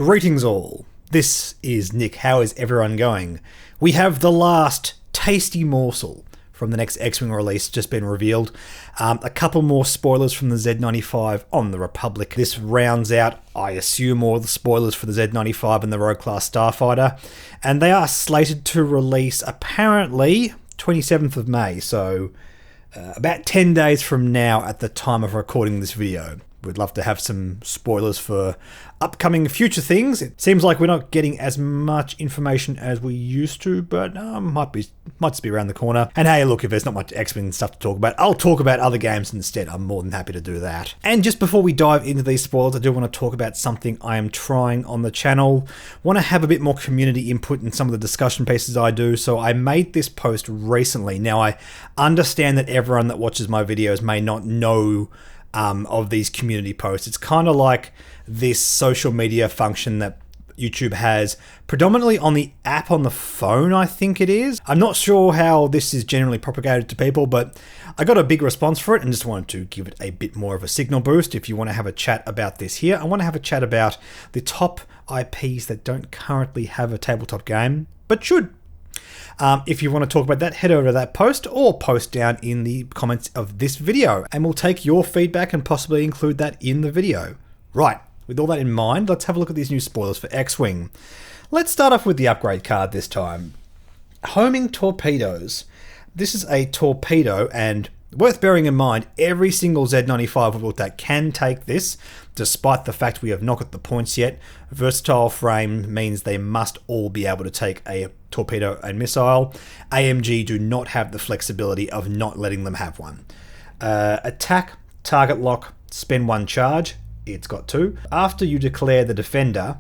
Greetings all. This is Nick. How is everyone going? We have the last tasty morsel from the next X-Wing release just been revealed. A couple more spoilers from the Z-95 on the Republic. This rounds out, I assume, all the spoilers for the Z-95 and the Rogue Class Starfighter. And they are slated to release apparently 27th of May, so about 10 days from now at the time of recording this video. We'd love to have some spoilers for upcoming future things. It seems like we're not getting as much information as we used to, but might just be around the corner. And hey, look, if there's not much X-Wing stuff to talk about, I'll talk about other games instead. I'm more than happy to do that. And just before we dive into these spoilers, I do want to talk about something I am trying on the channel. Want to have a bit more community input in some of the discussion pieces I do, so I made this post recently. Now, I understand that everyone that watches my videos may not know of these community posts. It's kind of like this social media function that YouTube has, predominantly on the app on the phone, I think it is. I'm not sure how this is generally propagated to people, but I got a big response for it and just wanted to give it a bit more of a signal boost. If you want to have a chat about this here, I want to have a chat about the top IPs that don't currently have a tabletop game, but should. If you want to talk about that, head over to that post or post down in the comments of this video and we'll take your feedback and possibly include that in the video. Right, with all that in mind, let's have a look at these new spoilers for X-Wing. Let's start off with the upgrade card this time. Homing torpedoes. This is a torpedo, and worth bearing in mind, every single Z-95 we've looked at can take this, despite the fact we have not got the points yet. Versatile frame means they must all be able to take a torpedo and missile. AMG do not have the flexibility of not letting them have one. Attack, target lock, spend one charge. It's got two. After you declare the defender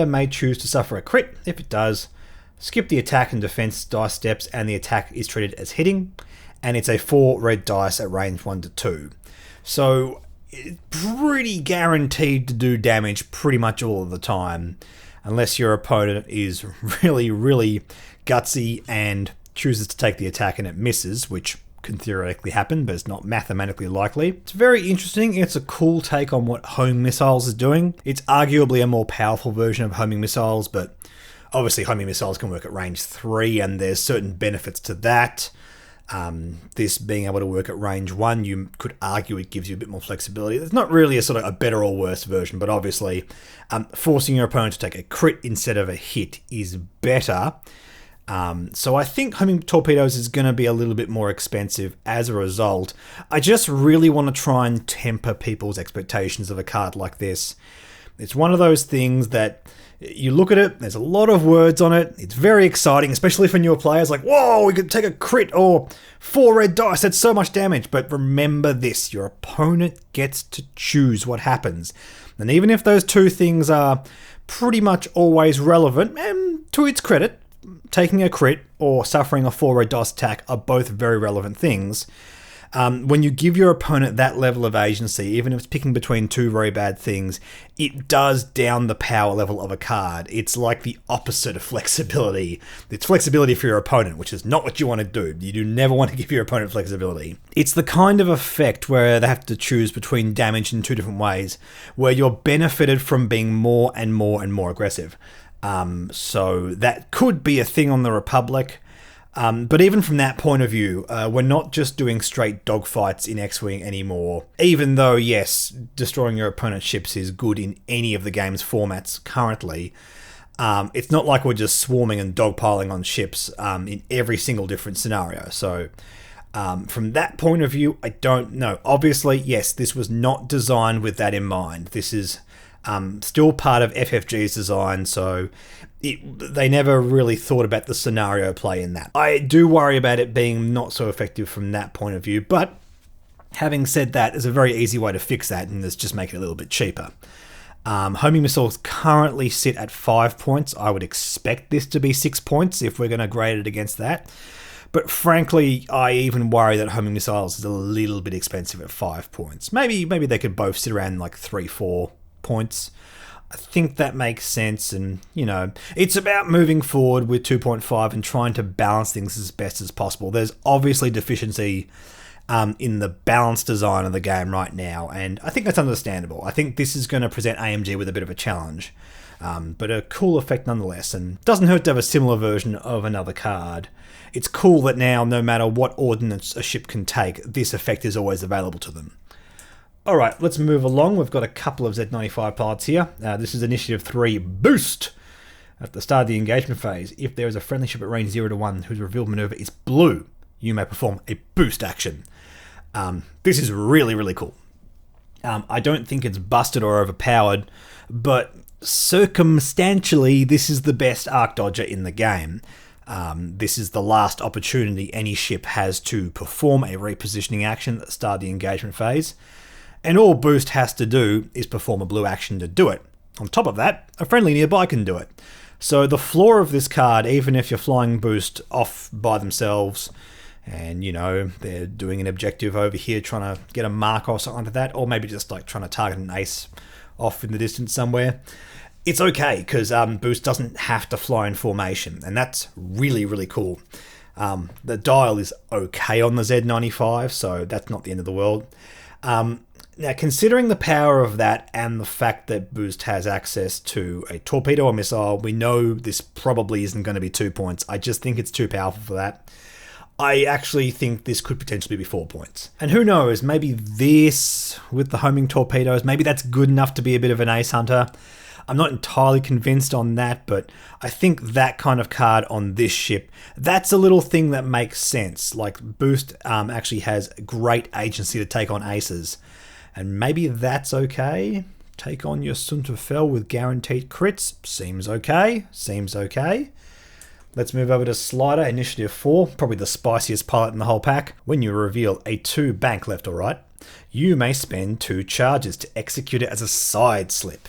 may choose to suffer a crit. If it does, skip the attack and defense dice steps and the attack is treated as hitting. And it's a 4 red dice at range 1 to 2. So it's pretty guaranteed to do damage pretty much all of the time, unless your opponent is really, really gutsy and chooses to take the attack and it misses, which can theoretically happen, but it's not mathematically likely. It's very interesting. It's a cool take on what homing missiles is doing. It's arguably a more powerful version of homing missiles, but obviously homing missiles can work at range 3 and there's certain benefits to that. This being able to work at range 1, you could argue it gives you a bit more flexibility. It's not really a sort of a better or worse version, but obviously forcing your opponent to take a crit instead of a hit is better. So I think homing torpedoes is going to be a little bit more expensive as a result. I just really want to try and temper people's expectations of a card like this. It's one of those things that you look at it, there's a lot of words on it, it's very exciting, especially for newer players, like, whoa, we could take a crit, or 4 red dice, that's so much damage. But remember this, your opponent gets to choose what happens. And even if those two things are pretty much always relevant, and to its credit, taking a crit or suffering a 4 red dice attack are both very relevant things. When you give your opponent that level of agency, even if it's picking between two very bad things, it does down the power level of a card. It's like the opposite of flexibility. It's flexibility for your opponent, which is not what you want to do. You do never want to give your opponent flexibility. It's the kind of effect where they have to choose between damage in two different ways, where you're benefited from being more and more and more aggressive. So that could be a thing on the Republic. But even from that point of view, we're not just doing straight dogfights in X-Wing anymore. Even though, yes, destroying your opponent's ships is good in any of the game's formats currently, it's not like we're just swarming and dogpiling on ships in every single different scenario. So from that point of view, I don't know. Obviously, yes, this was not designed with that in mind. This is still part of FFG's design, so they never really thought about the scenario play in that. I do worry about it being not so effective from that point of view, but having said that, there's a very easy way to fix that, and let's just make it a little bit cheaper. Homing missiles currently sit at 5 points. I would expect this to be 6 points if we're going to grade it against that. But frankly, I even worry that homing missiles is a little bit expensive at 5 points. Maybe they could both sit around like 3-4 points. I think that makes sense, and you know, it's about moving forward with 2.5 and trying to balance things as best as possible. There's obviously deficiency in the balanced design of the game right now, and I think that's understandable. I think this is going to present AMG with a bit of a challenge, but a cool effect nonetheless, and doesn't hurt to have a similar version of another card. It's cool that now, no matter what ordnance a ship can take, this effect is always available to them. Alright, let's move along. We've got a couple of Z-95 pilots here. This is Initiative 3 Boost. At the start of the engagement phase, if there is a friendly ship at range 0 to 1 whose revealed maneuver is blue, you may perform a boost action. This is really, really cool. I don't think it's busted or overpowered, but circumstantially, this is the best arc dodger in the game. This is the last opportunity any ship has to perform a repositioning action at the start of the engagement phase, and all Boost has to do is perform a blue action to do it. On top of that, a friendly nearby can do it. So the flaw of this card, even if you're flying Boost off by themselves, and you know, they're doing an objective over here trying to get a mark or something like that, or maybe just like trying to target an ace off in the distance somewhere, it's okay, because Boost doesn't have to fly in formation, and that's really, really cool. The dial is okay on the Z-95, so that's not the end of the world. Now, considering the power of that and the fact that Boost has access to a torpedo or missile, we know this probably isn't going to be 2 points. I just think it's too powerful for that. I actually think this could potentially be 4 points. And who knows, maybe this, with the homing torpedoes, maybe that's good enough to be a bit of an ace hunter. I'm not entirely convinced on that, but I think that kind of card on this ship, that's a little thing that makes sense. Like, Boost actually has great agency to take on aces. And maybe that's okay. Take on your Sunterfell with guaranteed crits. Seems okay. Seems okay. Let's move over to Slider, Initiative 4. Probably the spiciest pilot in the whole pack. When you reveal a 2 bank left or right, you may spend 2 charges to execute it as a side slip.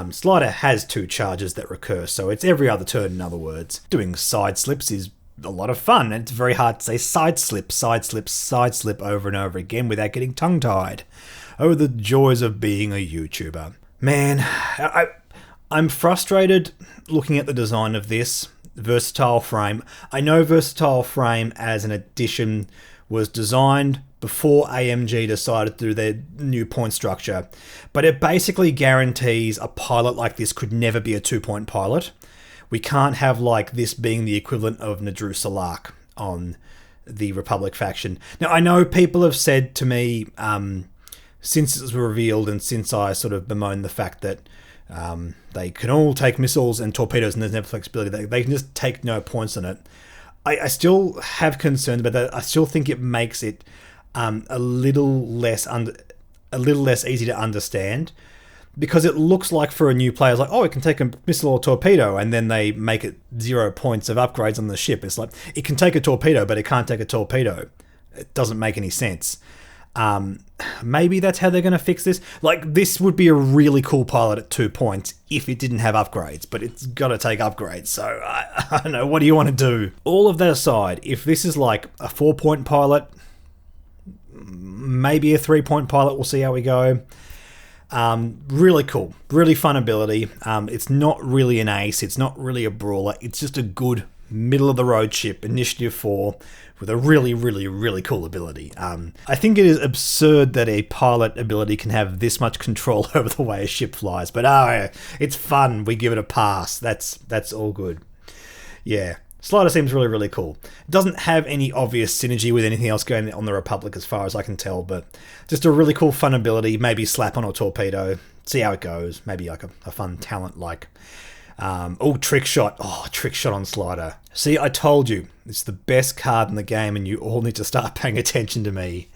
Slider has 2 charges that recur, so it's every other turn, in other words. Doing side slips is a lot of fun, and it's very hard to say side slip, side slip, side slip over and over again without getting tongue-tied. Oh, the joys of being a YouTuber. Man, I'm frustrated looking at the design of this versatile frame. I know versatile frame as an addition was designed before AMG decided to do their new point structure, but it basically guarantees a pilot like this could never be a 2-point pilot. We can't have like this being the equivalent of Nadru Salark on the Republic faction. Now, I know people have said to me, since it was revealed and since I sort of bemoaned the fact that they can all take missiles and torpedoes and there's never flexibility, they can just take no points on it. I still have concerns about that. I still think it makes it a little less easy to understand, because it looks like for a new player, it's like, oh, it can take a missile or torpedo, and then they make it 0 points of upgrades on the ship. It's like, it can take a torpedo, but it can't take a torpedo. It doesn't make any sense. Maybe that's how they're going to fix this. Like, this would be a really cool pilot at 2 points if it didn't have upgrades, but it's got to take upgrades, so I don't know, what do you want to do? All of that aside, if this is like a 4-point pilot, maybe a 3-point pilot, we'll see how we go. Really cool, really fun ability. It's not really an ace, it's not really a brawler, it's just a good middle-of-the-road ship, Initiative 4, with a really, really, really cool ability. I think it is absurd that a pilot ability can have this much control over the way a ship flies, but it's fun, we give it a pass, that's all good. Yeah. Slider seems really, really cool. It doesn't have any obvious synergy with anything else going on the Republic as far as I can tell, but just a really cool fun ability, maybe slap on a torpedo, see how it goes, maybe like a fun talent like... trick shot. Oh, trick shot on Slider. See, I told you, it's the best card in the game and you all need to start paying attention to me.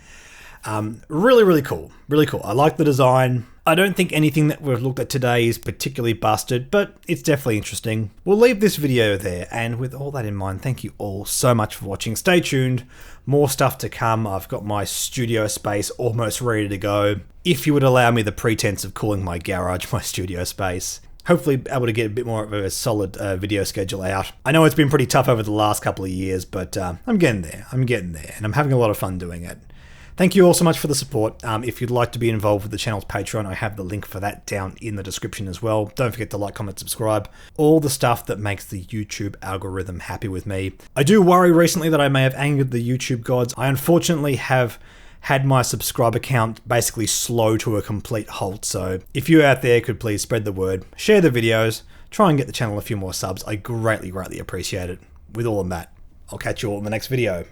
Really, really cool. Really cool. I like the design. I don't think anything that we've looked at today is particularly busted, but it's definitely interesting. We'll leave this video there, and with all that in mind, thank you all so much for watching. Stay tuned. More stuff to come. I've got my studio space almost ready to go. If you would allow me the pretense of calling my garage my studio space. Hopefully able to get a bit more of a solid video schedule out. I know it's been pretty tough over the last couple of years, but I'm getting there. I'm getting there, and I'm having a lot of fun doing it. Thank you all so much for the support. If you'd like to be involved with the channel's Patreon, I have the link for that down in the description as well. Don't forget to like, comment, subscribe. All the stuff that makes the YouTube algorithm happy with me. I do worry recently that I may have angered the YouTube gods. I unfortunately have had my subscriber count basically slow to a complete halt. So if you out there could please spread the word, share the videos, try and get the channel a few more subs, I greatly, greatly appreciate it. With all of that, I'll catch you all in the next video.